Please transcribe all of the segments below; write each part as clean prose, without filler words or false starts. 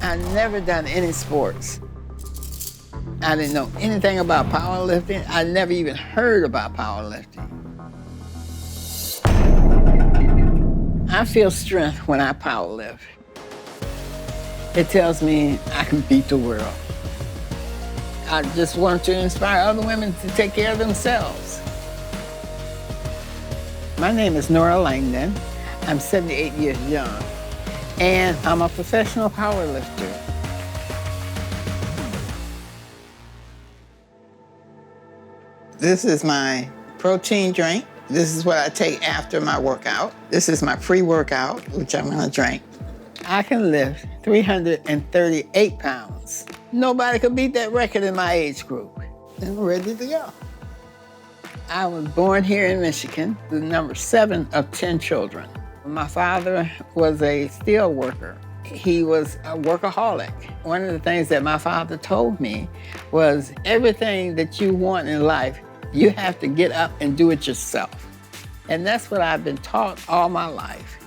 I never done any sports. I didn't know anything about powerlifting. I never even heard about powerlifting. I feel strength when I powerlift. It tells me I can beat the world. I just want to inspire other women to take care of themselves. My name is Nora Langdon. I'm 78 years young, and I'm a professional powerlifter. This is my protein drink. This is what I take after my workout. This is my pre-workout, which I'm gonna drink. I can lift 338 pounds. Nobody could beat that record in my age group. And I'm ready to go. I was born here in Michigan, the number 7 of 10 children. My father was a steel worker. He was a workaholic. One of the things that my father told me was everything that you want in life, you have to get up and do it yourself. And that's what I've been taught all my life.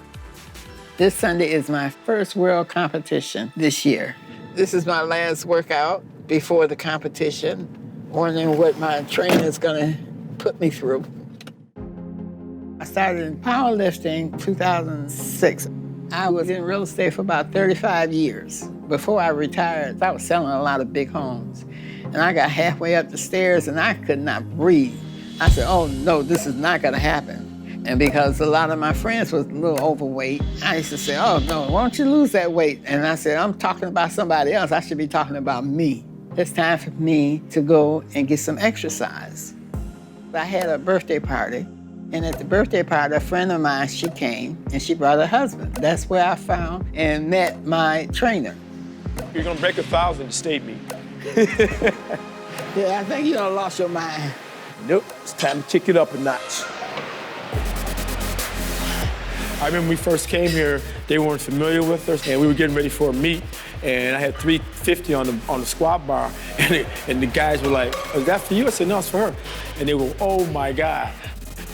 This Sunday is my first world competition this year. This is my last workout before the competition, wondering what my trainer is gonna put me through. I started in powerlifting in 2006. I was in real estate for about 35 years. Before I retired, I was selling a lot of big homes. And I got halfway up the stairs and I could not breathe. I said, oh no, this is not gonna happen. And because a lot of my friends was a little overweight, I used to say, oh no, why don't you lose that weight? And I said, I'm talking about somebody else. I should be talking about me. It's time for me to go and get some exercise. I had a birthday party. And at the birthday party, a friend of mine, she came and she brought her husband. That's where I found and met my trainer. You're gonna break 1,000 to state meet. Yeah, I think you done lost your mind. Nope, it's time to kick it up a notch. I remember when we first came here, they weren't familiar with us, and we were getting ready for a meet, and I had 350 on the squat bar, and the guys were like, is that for you? I said, no, it's for her. And they go, oh my God.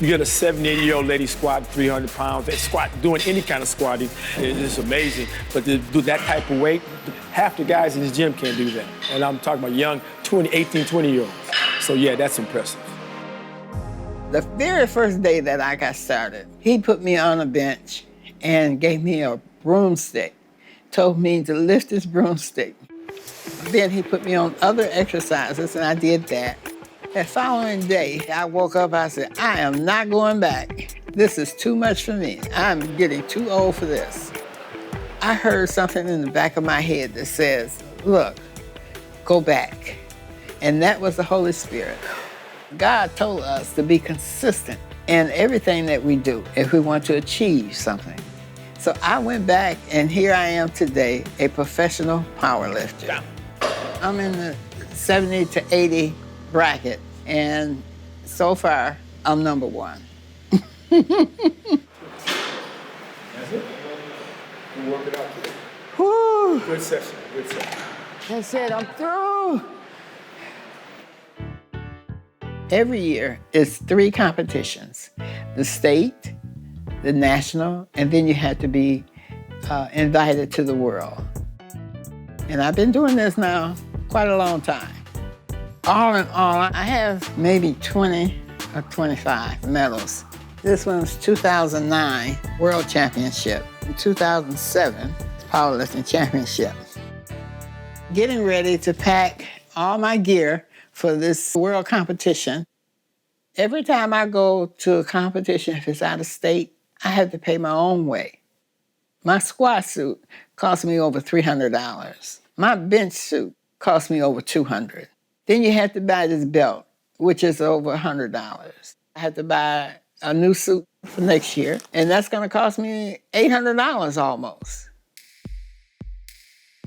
You get a 70, 80-year-old lady squatting 300 pounds, they squat, doing any kind of squatting, it's amazing. But to do that type of weight, half the guys in this gym can't do that. And I'm talking about young 18, 20-year-olds. So yeah, that's impressive. The very first day that I got started, he put me on a bench and gave me a broomstick, told me to lift this broomstick. Then he put me on other exercises and I did that. The following day, I woke up, I said, I am not going back. This is too much for me. I'm getting too old for this. I heard something in the back of my head that says, look, go back. And that was the Holy Spirit. God told us to be consistent in everything that we do if we want to achieve something. So I went back and here I am today, a professional powerlifter. Yeah. I'm in the 70 to 80 bracket, and so far, I'm number 1. That's it? We'll work it out today. Whew. Good session, good session. That's it, I'm through. Every year, it's 3 competitions. The state, the national, and then you have to be invited to the world. And I've been doing this now quite a long time. All in all, I have maybe 20 or 25 medals. This one's 2009 World Championship, 2007 Powerlifting Championship. Getting ready to pack all my gear for this world competition. Every time I go to a competition, if it's out of state, I have to pay my own way. My squat suit cost me over $300. My bench suit cost me over $200. Then you have to buy this belt, which is over $100. I have to buy a new suit for next year, and that's gonna cost me $800 almost.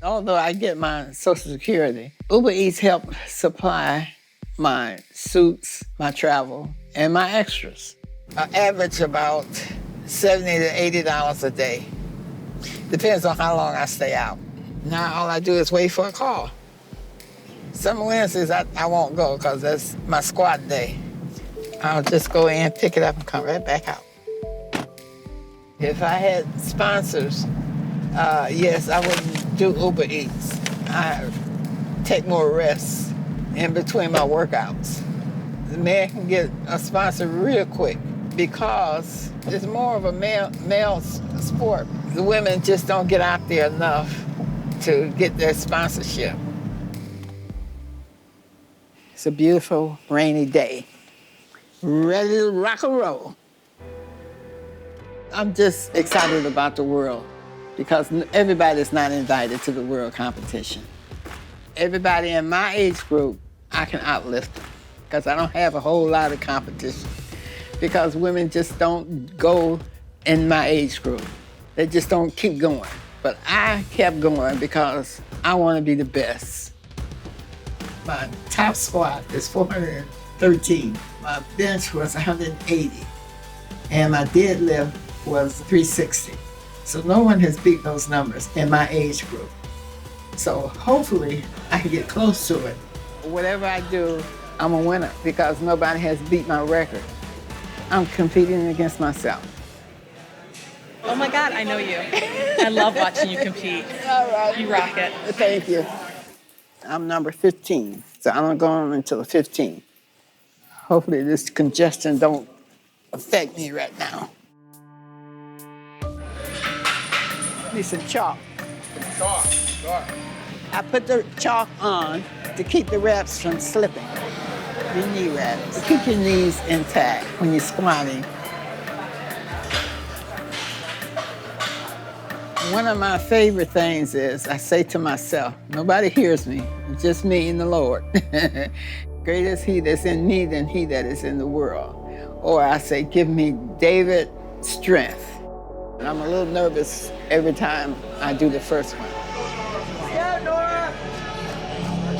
Although I get my Social Security, Uber Eats help supply my suits, my travel, and my extras. I average about $70 to $80 a day. Depends on how long I stay out. Now all I do is wait for a call. Some Wednesdays I won't go because that's my squat day. I'll just go in, pick it up, and come right back out. If I had sponsors, yes, I wouldn't do Uber Eats. I take more rest in between my workouts. The man can get a sponsor real quick because it's more of a male sport. The women just don't get out there enough to get their sponsorship. It's a beautiful rainy day. Ready to rock and roll. I'm just excited about the world because everybody's not invited to the world competition. Everybody in my age group, I can outlift them because I don't have a whole lot of competition because women just don't go in my age group. They just don't keep going. But I kept going because I want to be the best. My top squat is 413. My bench was 180. And my deadlift was 360. So no one has beat those numbers in my age group. So hopefully I can get close to it. Whatever I do, I'm a winner because nobody has beat my record. I'm competing against myself. Oh my God, I know you. I love watching you compete. All right. You rock it. Thank you. I'm number 15, so I don't go on until 15. Hopefully this congestion don't affect me right now. Need some chalk. Chalk. I put the chalk on to keep the wraps from slipping. Your knee wraps. Keep your knees intact when you're squatting. One of my favorite things is I say to myself, nobody hears me, it's just me and the Lord. Greater is he that's in me than he that is in the world. Or I say, give me David strength. And I'm a little nervous every time I do the first one. Yeah, Nora!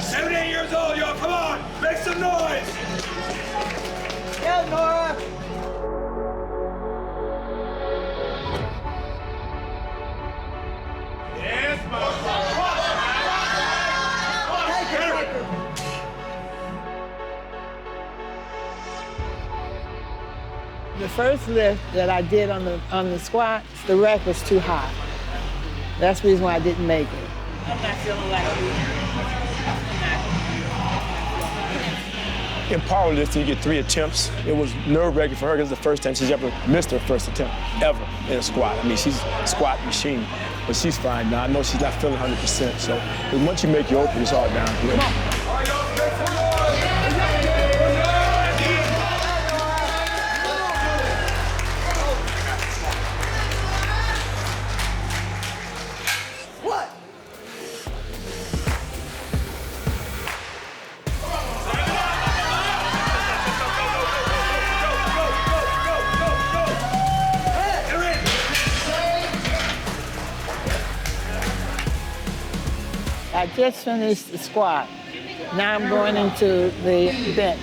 78 years old, y'all, come on! Make some noise! Yeah, Nora! Yes, The first lift that I did on the squat, the rack was too high. That's the reason why I didn't make it. I'm not feeling like In powerlifting, you get 3 attempts. It was nerve-wracking for her because it's the first time she's ever missed her first attempt, ever, in a squat. I mean, she's a squat machine, but she's fine now. I know she's not feeling 100%, so once you make your open, it's all downhill. I just finished the squat. Now I'm going into the bench.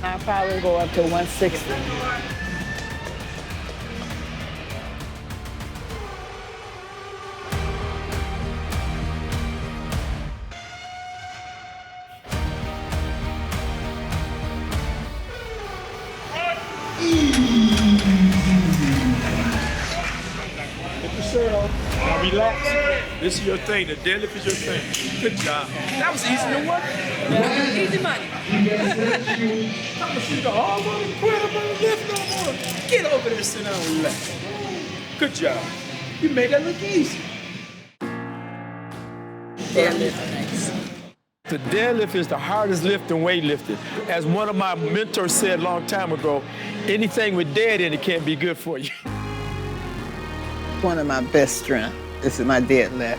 I'll probably go up to 160. Now relax. This is your thing. The deadlift is your thing. Good job. That was easy to work. Yeah. Easy money. I'm gonna see the hard one and quit. I'm gonna lift no more. Get over there, sit down, and relax. Good job. You made that look easy. Deadlift, nice. The deadlift is the hardest lift in weightlifting. As one of my mentors said a long time ago, anything with dead in it can't be good for you. One of my best strengths. This is my deadlift.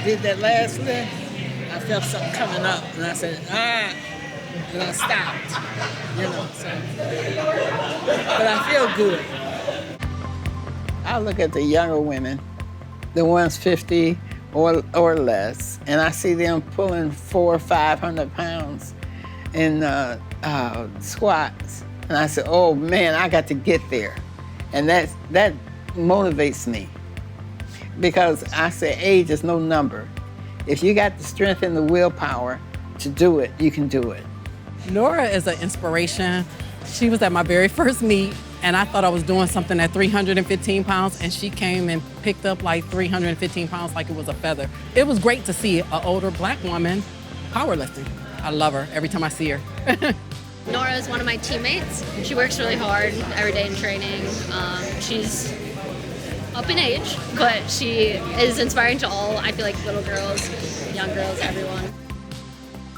did that last lift, I felt something coming up, and I said, ah, and I stopped, so. But I feel good. I look at the younger women, the ones 50 or less, and I see them pulling 400 or 500 pounds in squats, and I said, oh man, I got to get there. And that motivates me, because I say age is no number. If you got the strength and the willpower to do it, you can do it. Nora is an inspiration. She was at my very first meet, and I thought I was doing something at 315 pounds, and she came and picked up like 315 pounds like it was a feather. It was great to see an older Black woman powerlifting. I love her every time I see her. Nora is one of my teammates. She works really hard every day in training. She's up in age, but she is inspiring to all, I feel like, little girls, young girls, everyone.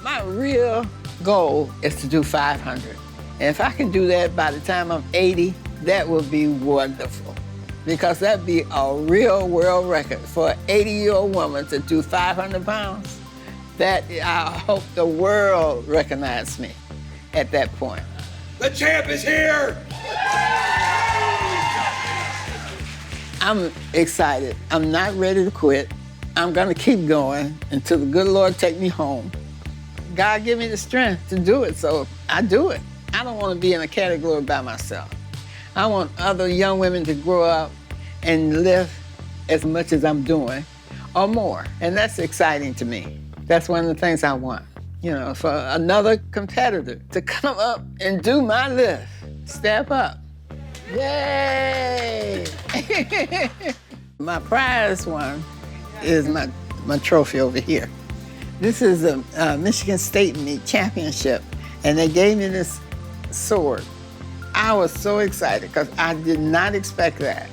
My real goal is to do 500. And if I can do that by the time I'm 80, that would be wonderful. Because that'd be a real world record for an 80-year-old woman to do 500 pounds. That, I hope the world recognizes me at that point. The champ is here! I'm excited. I'm not ready to quit. I'm gonna keep going until the good Lord take me home. God give me the strength to do it, so I do it. I don't want to be in a category by myself. I want other young women to grow up and lift as much as I'm doing, or more, and that's exciting to me. That's one of the things I want, for another competitor to come up and do my lift, step up. Yay! My prize one is my trophy over here. This is a Michigan State Meet Championship, and they gave me this sword. I was so excited because I did not expect that.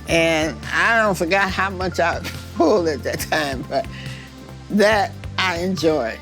And I don't forget how much I pulled at that time, but that I enjoyed.